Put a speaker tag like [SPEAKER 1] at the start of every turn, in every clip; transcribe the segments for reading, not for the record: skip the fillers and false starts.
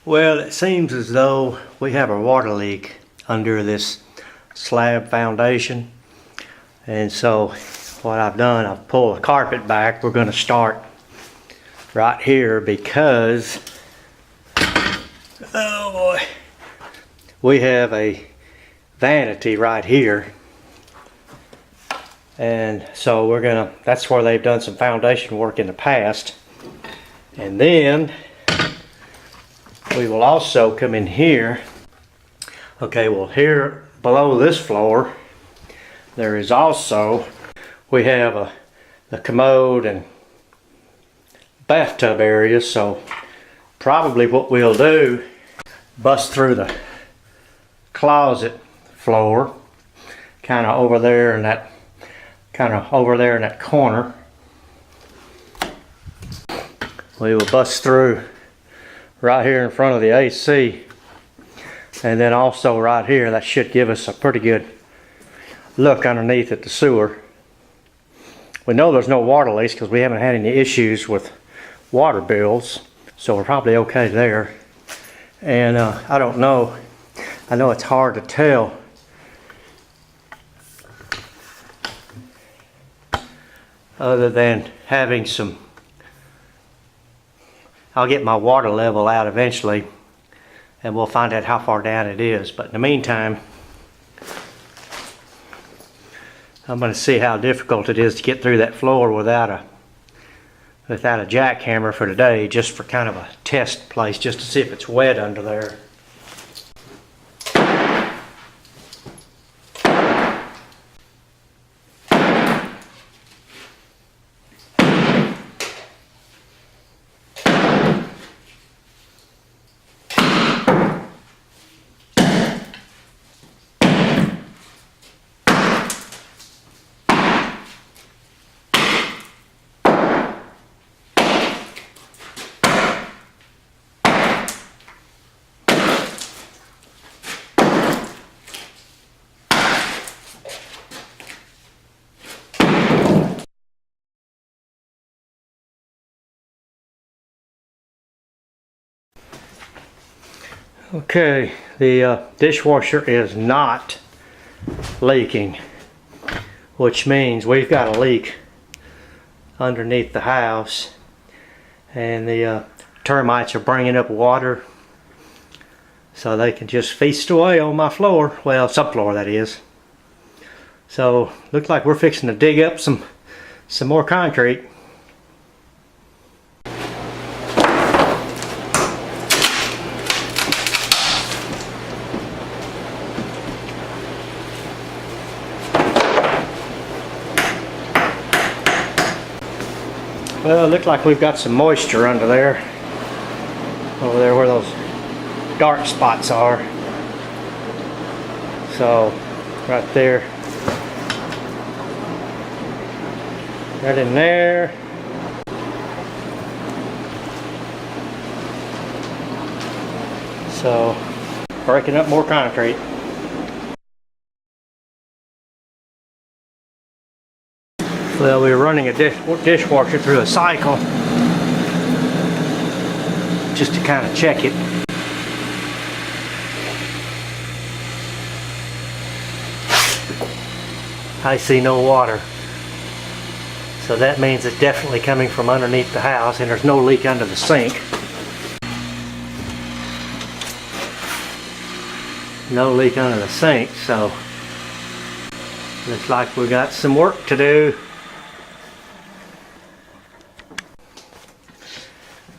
[SPEAKER 1] Well, it seems as though we have a water leak under this slab foundation. And so what I've done, I've pulled the carpet back. We're going to start right here because, oh boy, we have a vanity right here. And so that's where they've done some foundation work in the past. And then we will also come in here. Okay, well here below this floor, there is also, we have the commode and bathtub area. So probably what we'll do, bust through the closet floor, kind of over there in that corner. We will bust through right here in front of the AC, and then also right here. That should give us a pretty good look underneath at the sewer. We know there's no water leaks because we haven't had any issues with water bills, so we're probably okay there. And I don't know, I know it's hard to tell other than having some, I'll get my water level out eventually and we'll find out how far down it is. But in the meantime, I'm going to see how difficult it is to get through that floor without a jackhammer for today, just for kind of a test place, just to see if it's wet under there. Okay, the dishwasher is not leaking, which means we've got a leak underneath the house, and the termites are bringing up water so they can just feast away on my floor. Well, subfloor, that is. So looks like we're fixing to dig up some more concrete. Well, it looks like we've got some moisture under there. Over there where those dark spots are. So, right there. Right in there. So, breaking up more concrete. Well, we're running a dishwasher through a cycle just to kind of check it. I see no water. So that means it's definitely coming from underneath the house, and there's no leak under the sink. No leak under the sink, so looks like we got some work to do.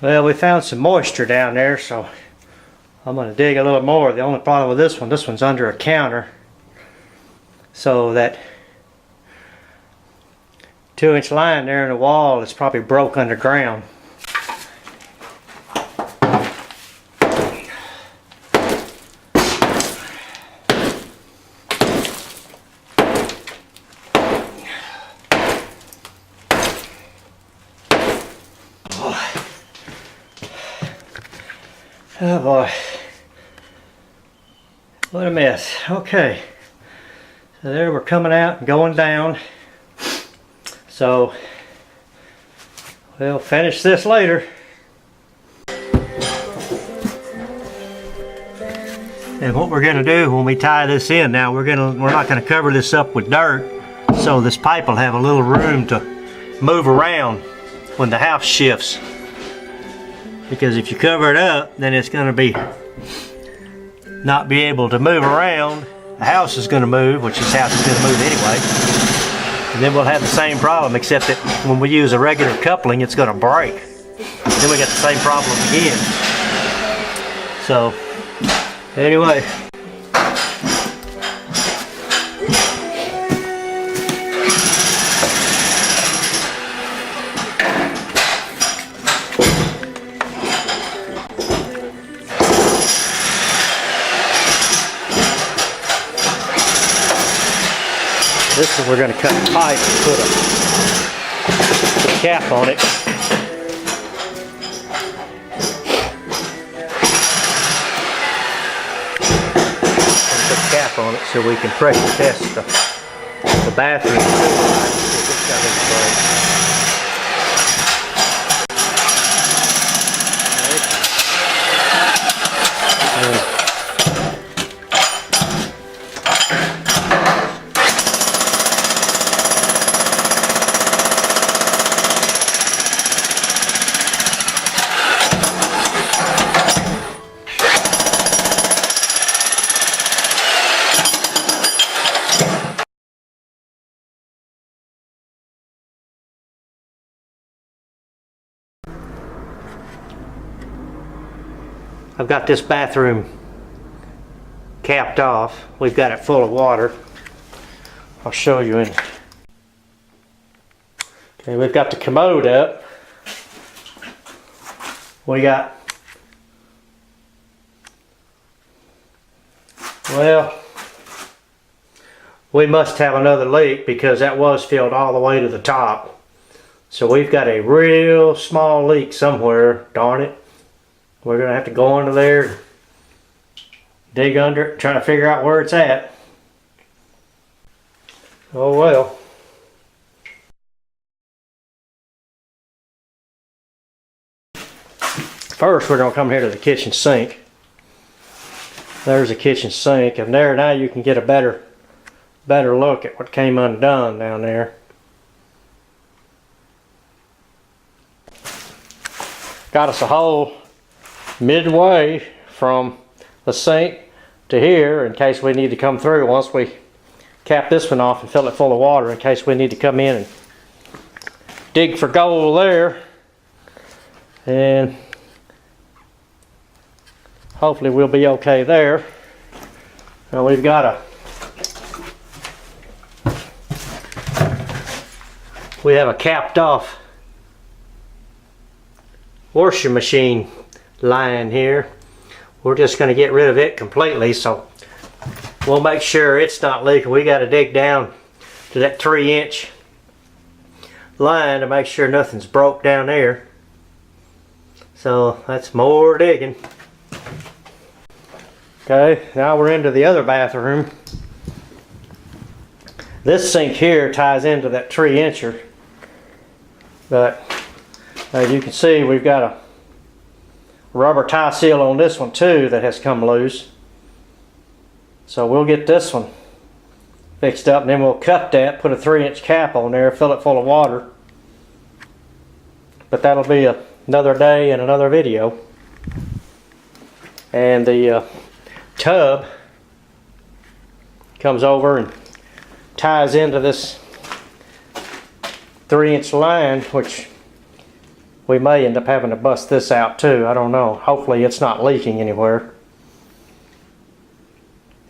[SPEAKER 1] Well, we found some moisture down there, so I'm going to dig a little more. The only problem with this one's under a counter, so that 2-inch line there in the wall is probably broke underground. Oh boy, what a mess. Okay, so there we're coming out and going down. So we'll finish this later. And what we're going to do when we tie this in, now we're not going to cover this up with dirt, so this pipe will have a little room to move around when the house shifts. Because if you cover it up, then it's going to not be able to move around. The house is going to move, which this house is going to move anyway. And then we'll have the same problem, except that when we use a regular coupling, it's going to break. Then we got the same problem again. So, anyway. This is, we're going to cut the pipe and put a cap on it. Put a cap on it so we can pressure test the bathroom. I've got this bathroom capped off. We've got it full of water. I'll show you in. Okay, we've got the commode up. We got, well, we must have another leak because that was filled all the way to the top. So we've got a real small leak somewhere, darn it. We're going to have to go under there, dig under it, try to figure out where it's at. Oh well. First, we're going to come here to the kitchen sink. There's the kitchen sink, and there now you can get a better look at what came undone down there. Got us a hole midway from the sink to here in case we need to come through once we cap this one off and fill it full of water, in case we need to come in and dig for gold there. And hopefully we'll be okay there. Now we've got we have a capped off washing machine line here. We're just going to get rid of it completely, so we'll make sure it's not leaking. We got to dig down to that 3-inch line to make sure nothing's broke down there. So that's more digging. Okay, now we're into the other bathroom. This sink here ties into that 3-incher, but as you can see, we've got a rubber tie seal on this one too that has come loose. So we'll get this one fixed up, and then we'll cut that, put a 3-inch cap on there, fill it full of water. But that'll be another day and another video. And the tub comes over and ties into this 3-inch line, which we may end up having to bust this out too. I don't know. Hopefully it's not leaking anywhere.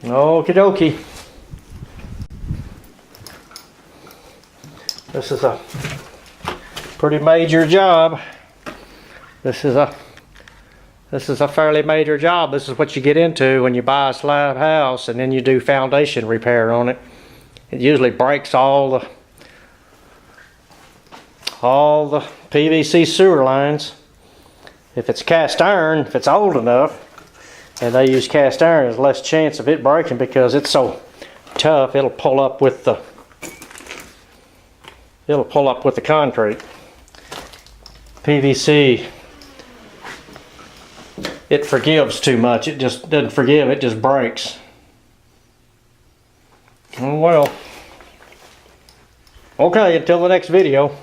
[SPEAKER 1] Okie dokie. This is a pretty major job. This is a fairly major job. This is what you get into when you buy a slab house and then you do foundation repair on it. It usually breaks all the PVC sewer lines. If it's cast iron, if it's old enough, and they use cast iron, there's less chance of it breaking because it's so tough. It'll pull up with the concrete. PVC it forgives too much. It just doesn't forgive, it just breaks. Oh well. Okay, until the next video.